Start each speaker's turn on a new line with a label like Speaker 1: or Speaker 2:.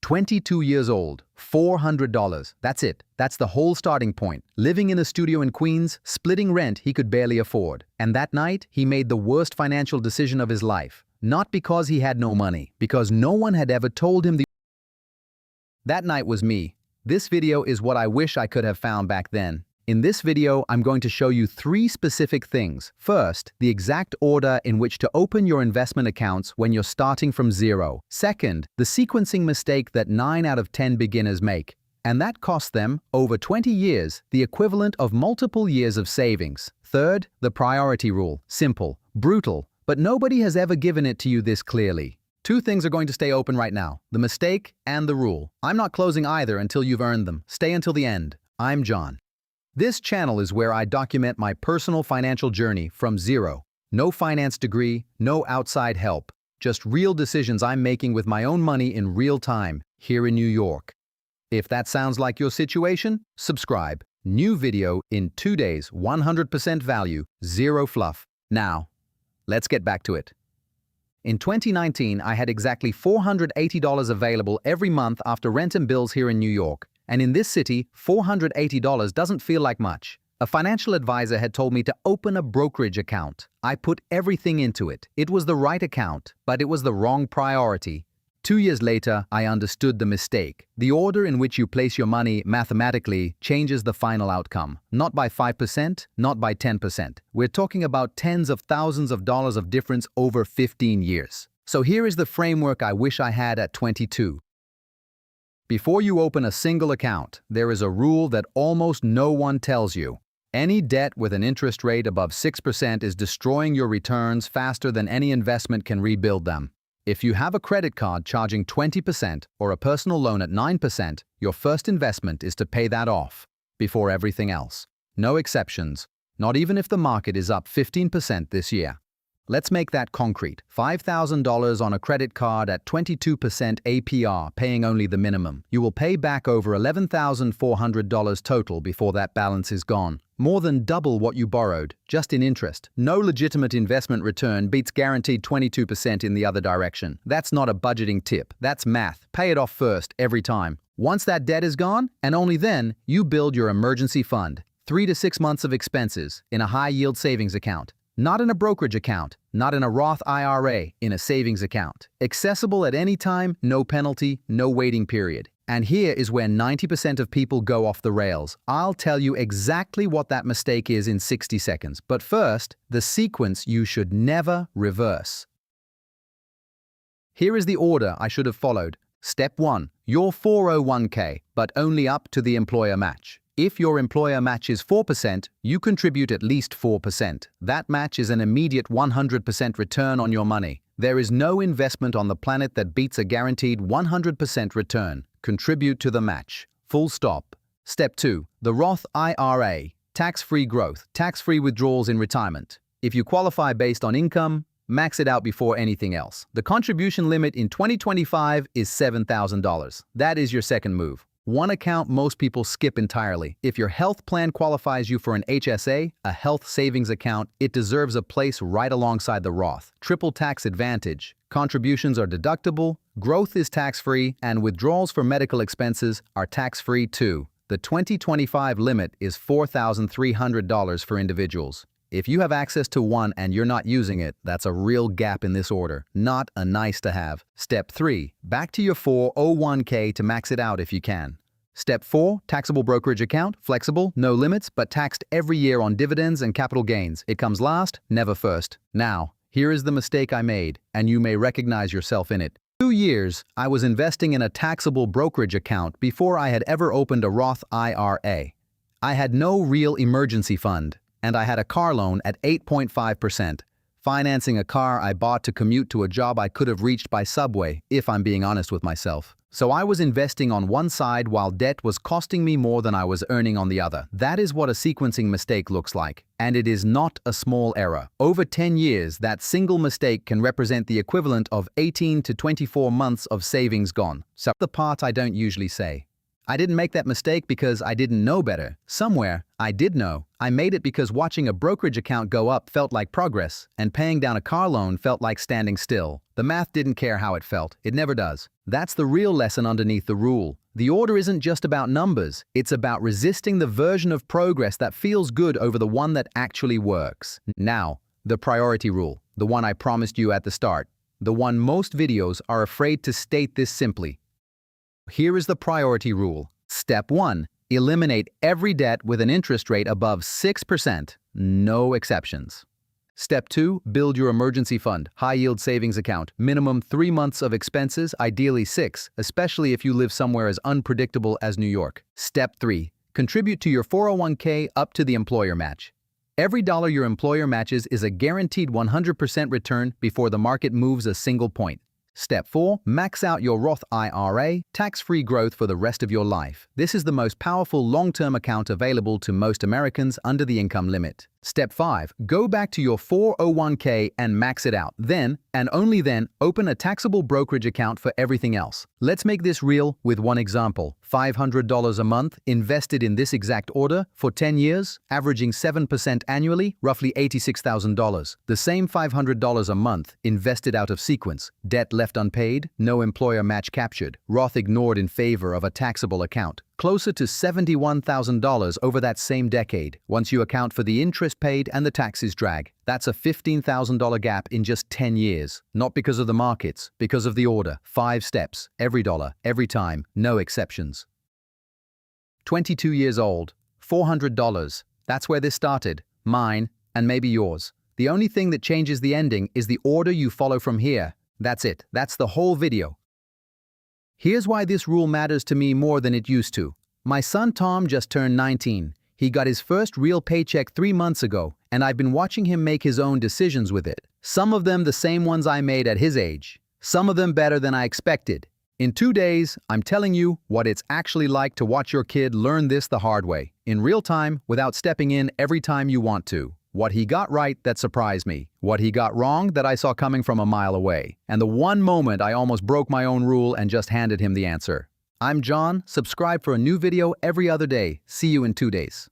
Speaker 1: 22 years old, $400. That's it. That's the whole starting point. Living in a studio in Queens, splitting rent he could barely afford. And that night, he made the worst financial decision of his life. Not because he had no money, because no one had ever told him That night was me. This video is what I wish I could have found back then. In this video, I'm going to show you 3 specific things. First, the exact order in which to open your investment accounts when you're starting from zero. Second, the sequencing mistake that 9 out of 10 beginners make. And that costs them, over 20 years, the equivalent of multiple years of savings. Third, the priority rule. Simple, brutal, but nobody has ever given it to you this clearly. 2 things are going to stay open right now, the mistake and the rule. I'm not closing either until you've earned them. Stay until the end. I'm John. This channel is where I document my personal financial journey from zero. No finance degree, no outside help, just real decisions I'm making with my own money in real time, here in New York. If that sounds like your situation, subscribe. New video in 2 days, 100% value, zero fluff. Now, let's get back to it. In 2019, I had exactly $480 available every month after rent and bills here in New York. And in this city, $480 doesn't feel like much. A financial advisor had told me to open a brokerage account. I put everything into it. It was the right account, but it was the wrong priority. 2 years later, I understood the mistake. The order in which you place your money mathematically changes the final outcome. Not by 5%, not by 10%. We're talking about tens of thousands of dollars of difference over 15 years. So here is the framework I wish I had at 22. Before you open a single account, there is a rule that almost no one tells you. Any debt with an interest rate above 6% is destroying your returns faster than any investment can rebuild them. If you have a credit card charging 20% or a personal loan at 9%, your first investment is to pay that off before everything else. No exceptions, not even if the market is up 15% this year. Let's make that concrete. $5,000 on a credit card at 22% APR, paying only the minimum. You will pay back over $11,400 total before that balance is gone. More than double what you borrowed, just in interest. No legitimate investment return beats guaranteed 22% in the other direction. That's not a budgeting tip. That's math. Pay it off first, every time. Once that debt is gone, and only then, you build your emergency fund. 3 to 6 months of expenses in a high-yield savings account. Not in a brokerage account, not in a Roth IRA, in a savings account. Accessible at any time, no penalty, no waiting period. And here is where 90% of people go off the rails. I'll tell you exactly what that mistake is in 60 seconds. But first, the sequence you should never reverse. Here is the order I should have followed. Step 1, your 401k, but only up to the employer match. If your employer matches 4%, you contribute at least 4%. That match is an immediate 100% return on your money. There is no investment on the planet that beats a guaranteed 100% return. Contribute to the match. Full stop. Step 2, the Roth IRA. Tax-free growth, tax-free withdrawals in retirement. If you qualify based on income, max it out before anything else. The contribution limit in 2025 is $7,000. That is your second move. One account most people skip entirely. If your health plan qualifies you for an HSA, a health savings account, it deserves a place right alongside the Roth. Triple tax advantage. Contributions are deductible, growth is tax-free, and withdrawals for medical expenses are tax-free too. The 2025 limit is $4,300 for individuals. If you have access to one and you're not using it, that's a real gap in this order, not a nice to have. Step 3, back to your 401k to max it out if you can. Step 4, taxable brokerage account, flexible, no limits, but taxed every year on dividends and capital gains. It comes last, never first. Now, here is the mistake I made, and you may recognize yourself in it. 2 years, I was investing in a taxable brokerage account before I had ever opened a Roth IRA. I had no real emergency fund, and I had a car loan at 8.5%, financing a car I bought to commute to a job I could have reached by subway, if I'm being honest with myself. So I was investing on one side while debt was costing me more than I was earning on the other. That is what a sequencing mistake looks like, and it is not a small error. Over 10 years, that single mistake can represent the equivalent of 18 to 24 months of savings gone. So the part I don't usually say. I didn't make that mistake because I didn't know better. Somewhere, I did know. I made it because watching a brokerage account go up felt like progress, and paying down a car loan felt like standing still. The math didn't care how it felt. It never does. That's the real lesson underneath the rule. The order isn't just about numbers. It's about resisting the version of progress that feels good over the one that actually works. Now, the priority rule, the one I promised you at the start, the one most videos are afraid to state this simply. Here is the priority rule. Step 1. Eliminate every debt with an interest rate above 6%, no exceptions. Step 2. Build your emergency fund, high-yield savings account, minimum 3 months of expenses, ideally 6, especially if you live somewhere as unpredictable as New York. Step 3. Contribute to your 401k up to the employer match. Every dollar your employer matches is a guaranteed 100% return before the market moves a single point. Step 4. Max out your Roth IRA, tax-free growth for the rest of your life. This is the most powerful long-term account available to most Americans under the income limit. Step 5. Go back to your 401k and max it out. Then, and only then, open a taxable brokerage account for everything else. Let's make this real with one example. $500 a month invested in this exact order for 10 years, averaging 7% annually, roughly $86,000. The same $500 a month invested out of sequence, debt left unpaid, no employer match captured, Roth ignored in favor of a taxable account. Closer to $71,000 over that same decade, once you account for the interest paid and the taxes drag. That's a $15,000 gap in just 10 years. Not because of the markets, because of the order. 5 steps, every dollar, every time, no exceptions. 22 years old, $400. That's where this started. Mine, and maybe yours. The only thing that changes the ending is the order you follow from here. That's it. That's the whole video. Here's why this rule matters to me more than it used to. My son Tom just turned 19. He got his first real paycheck 3 months ago, and I've been watching him make his own decisions with it. Some of them the same ones I made at his age. Some of them better than I expected. In 2 days, I'm telling you what it's actually like to watch your kid learn this the hard way, in real time, without stepping in every time you want to. What he got right that surprised me. What he got wrong that I saw coming from a mile away. And the one moment I almost broke my own rule and just handed him the answer. I'm John. Subscribe for a new video every other day. See you in 2 days.